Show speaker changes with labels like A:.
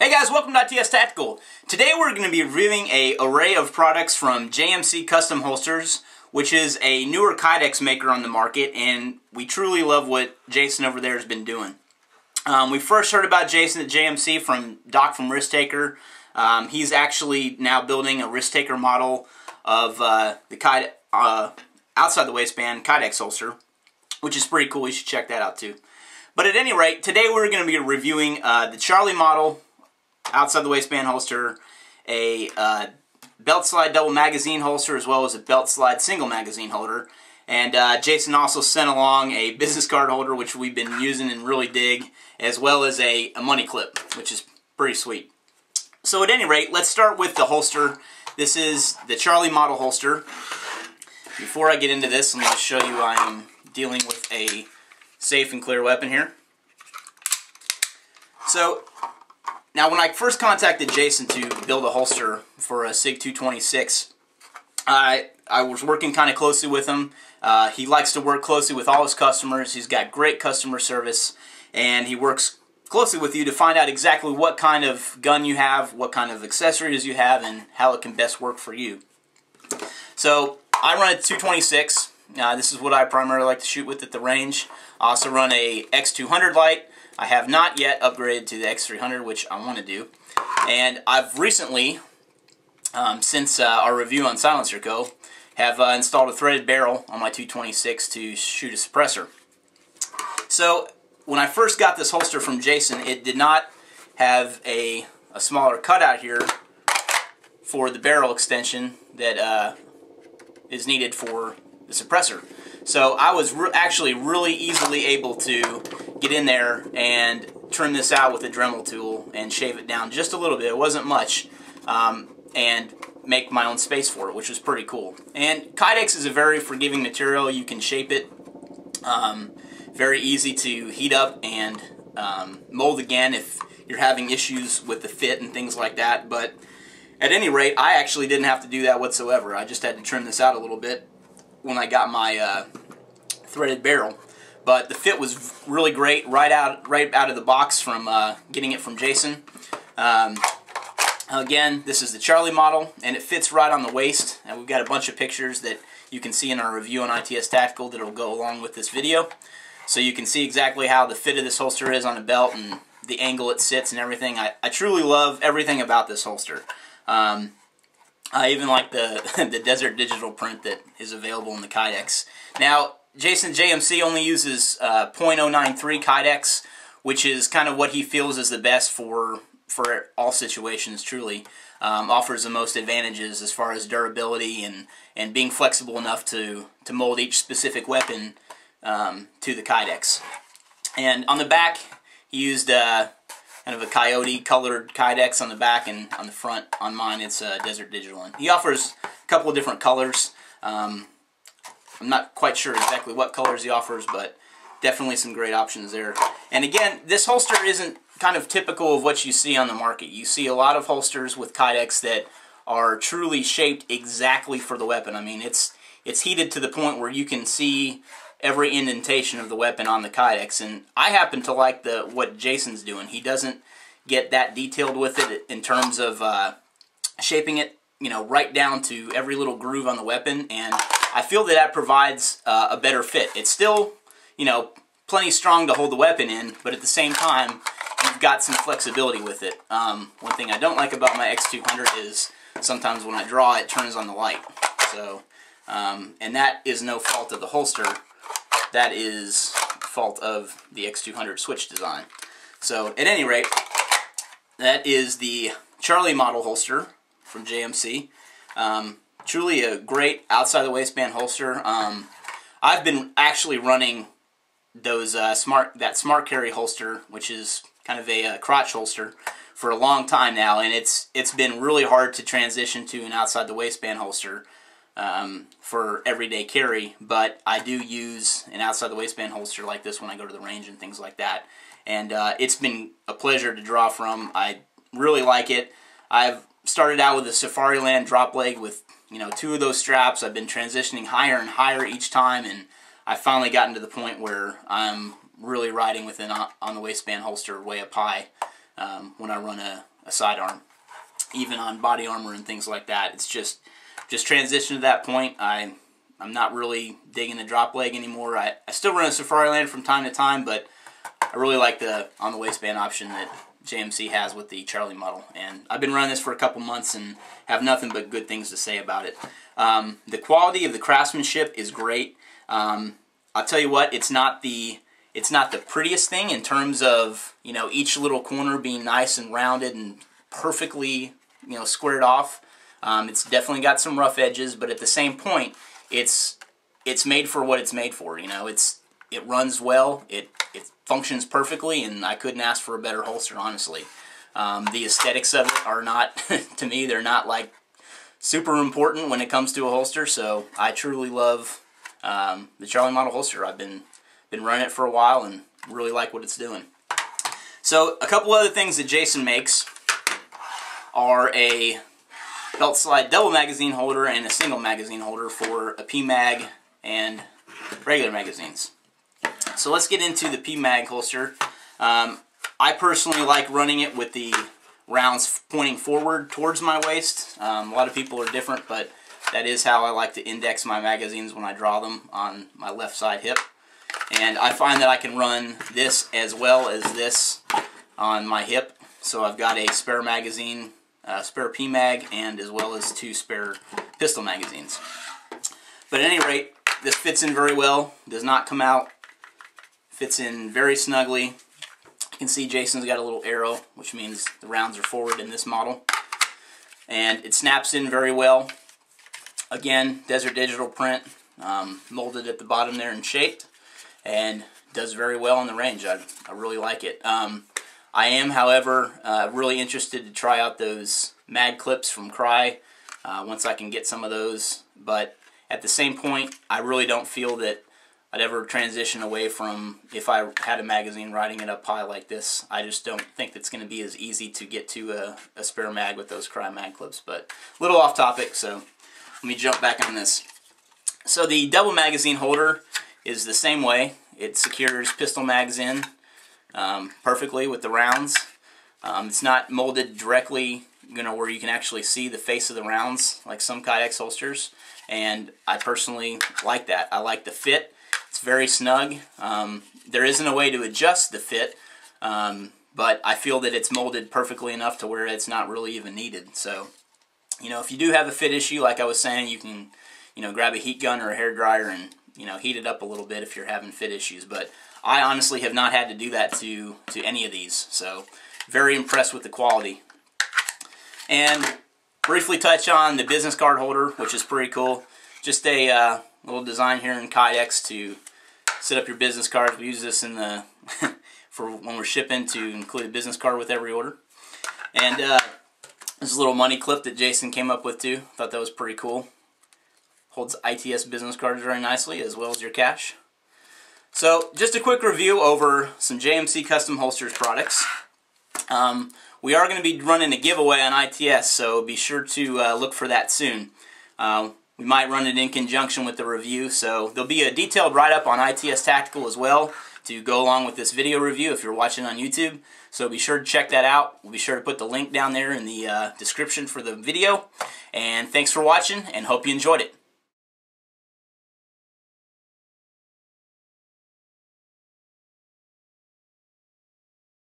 A: Hey guys, welcome to ITS Tactical. Today we're going to be reviewing an array of products from JMC Custom Holsters, which is a newer KYDEX maker on the market, and we truly love what Jason over there has been doing. We first heard about Jason at JMC from Doc from Risk Taker. He's actually now building a Risk Taker model of the outside the waistband KYDEX holster, which is pretty cool. You should check that out too. But at any rate, today we're going to be reviewing the Charlie model outside the waistband holster, a belt slide double magazine holster, as well as a belt slide single magazine holder. And Jason also sent along a business card holder, which we've been using and really dig, as well as a money clip, which is pretty sweet. So at any rate, let's start with the holster. This is the Charlie model holster. Before I get into this, let me just show you I am dealing with a safe and clear weapon here. So now, when I first contacted Jason to build a holster for a SIG 226, I was working kind of closely with him. He likes to work closely with all his customers. He's got great customer service, and he works closely with you to find out exactly what kind of gun you have, what kind of accessories you have, and how it can best work for you. So I run a 226. This is what I primarily like to shoot with at the range. I also run a X200 light. I have not yet upgraded to the X300, which I want to do. And I've recently, since our review on Silencer Co., have installed a threaded barrel on my 226 to shoot a suppressor. So when I first got this holster from Jason, it did not have a smaller cutout here for the barrel extension that is needed for the suppressor. So I was actually really easily able to get in there and trim this out with a Dremel tool and shave it down just a little bit. It wasn't much, and make my own space for it, which was pretty cool. And KYDEX is a very forgiving material. You can shape it. Very easy to heat up and mold again if you're having issues with the fit and things like that. But at any rate, I actually didn't have to do that whatsoever. I just had to trim this out a little bit when I got my threaded barrel. But the fit was really great right out of the box from getting it from Jason. Again, this is the Charlie model, and it fits right on the waist. And we've got a bunch of pictures that you can see in our review on ITS Tactical that will go along with this video. So you can see exactly how the fit of this holster is on the belt and the angle it sits and everything. I truly love everything about this holster. I even like the Desert Digital print that is available in the KYDEX. Now, Jason JMC only uses .093 KYDEX, which is kind of what he feels is the best for all situations, truly. Offers the most advantages as far as durability and being flexible enough to mold each specific weapon to the KYDEX. And on the back, he used kind of a coyote colored KYDEX on the back, and on the front, on mine, it's Desert Digital. And he offers a couple of different colors. I'm not quite sure exactly what colors he offers, but definitely some great options there. And again, this holster isn't kind of typical of what you see on the market. You see a lot of holsters with KYDEX that are truly shaped exactly for the weapon. I mean, it's heated to the point where you can see every indentation of the weapon on the KYDEX, and I happen to like what Jason's doing. He doesn't get that detailed with it in terms of shaping it, right down to every little groove on the weapon, and I feel that provides a better fit. It's still, plenty strong to hold the weapon in, but at the same time, you've got some flexibility with it. One thing I don't like about my X200 is sometimes when I draw, it turns on the light. So, and that is no fault of the holster. That is fault of the X200 switch design. So, at any rate, that is the Charlie model holster from JMC. Truly a great outside the waistband holster. I've been actually running those smart carry holster, which is kind of a crotch holster, for a long time now, and it's been really hard to transition to an outside the waistband holster for everyday carry. But I do use an outside the waistband holster like this when I go to the range and things like that, and it's been a pleasure to draw from. I really like it. I've started out with a Safariland drop leg with 2 of those straps. I've been transitioning higher and higher each time, and I've finally gotten to the point where I'm really riding with an on the waistband holster way up high. when I run a sidearm. Even on body armor and things like that, it's just transition to that point. I'm not really digging the drop leg anymore. I still run a Safariland from time to time, but I really like the on the waistband option that JMC has with the Charlie model, and I've been running this for a couple months and have nothing but good things to say about it. The quality of the craftsmanship is great. I'll tell you what, it's not the prettiest thing in terms of, you know, each little corner being nice and rounded and perfectly, you know, squared off. It's definitely got some rough edges, but at the same point, it's made for what it's made for. You know, it runs well, it functions perfectly, and I couldn't ask for a better holster, honestly. The aesthetics of it are not, to me, they're not like super important when it comes to a holster. So I truly love the Charlie model holster. I've been running it for a while and really like what it's doing. So a couple other things that Jason makes are a belt slide double magazine holder and a single magazine holder for a PMag and regular magazines. So let's get into the PMag holster. I personally like running it with the rounds pointing forward towards my waist. A lot of people are different, but that is how I like to index my magazines when I draw them on my left side hip. And I find that I can run this as well as this on my hip. So I've got a spare magazine, spare PMag, and as well as 2 spare pistol magazines. But at any rate, this fits in very well, does not come out, fits in very snugly. You can see Jason's got a little arrow, which means the rounds are forward in this model. And it snaps in very well. Again, Desert Digital print, molded at the bottom there and shaped, and does very well in the range. I really like it. I am, however, really interested to try out those mag clips from Cry once I can get some of those. But at the same point, I really don't feel that I'd ever transition away from if I had a magazine riding it up high like this. I just don't think it's going to be as easy to get to a spare mag with those Cry mag clips. But a little off topic, so let me jump back on this. So the double magazine holder is the same way. It secures pistol mags in perfectly with the rounds. It's not molded directly, you know, where you can actually see the face of the rounds like some KYDEX holsters, and I personally like that. I like the fit. It's very snug. There isn't a way to adjust the fit, but I feel that it's molded perfectly enough to where it's not really even needed. So, you know, if you do have a fit issue, like I was saying, you can, you know, grab a heat gun or a hair dryer and, you know, heat it up a little bit if you're having fit issues. But I honestly have not had to do that to any of these, so very impressed with the quality. And briefly touch on the business card holder, which is pretty cool. Just a little design here in KYDEX to set up your business cards. We use this in the for when we're shipping to include a business card with every order. And this is a little money clip that Jason came up with too. Thought that was pretty cool. Holds ITS business cards very nicely, as well as your cash. So, just a quick review over some JMC Custom Holsters products. We are going to be running a giveaway on ITS, so be sure to look for that soon. We might run it in conjunction with the review, so there'll be a detailed write-up on ITS Tactical as well to go along with this video review if you're watching on YouTube. So be sure to check that out. We'll be sure to put the link down there in the description for the video. And thanks for watching, and hope you enjoyed it.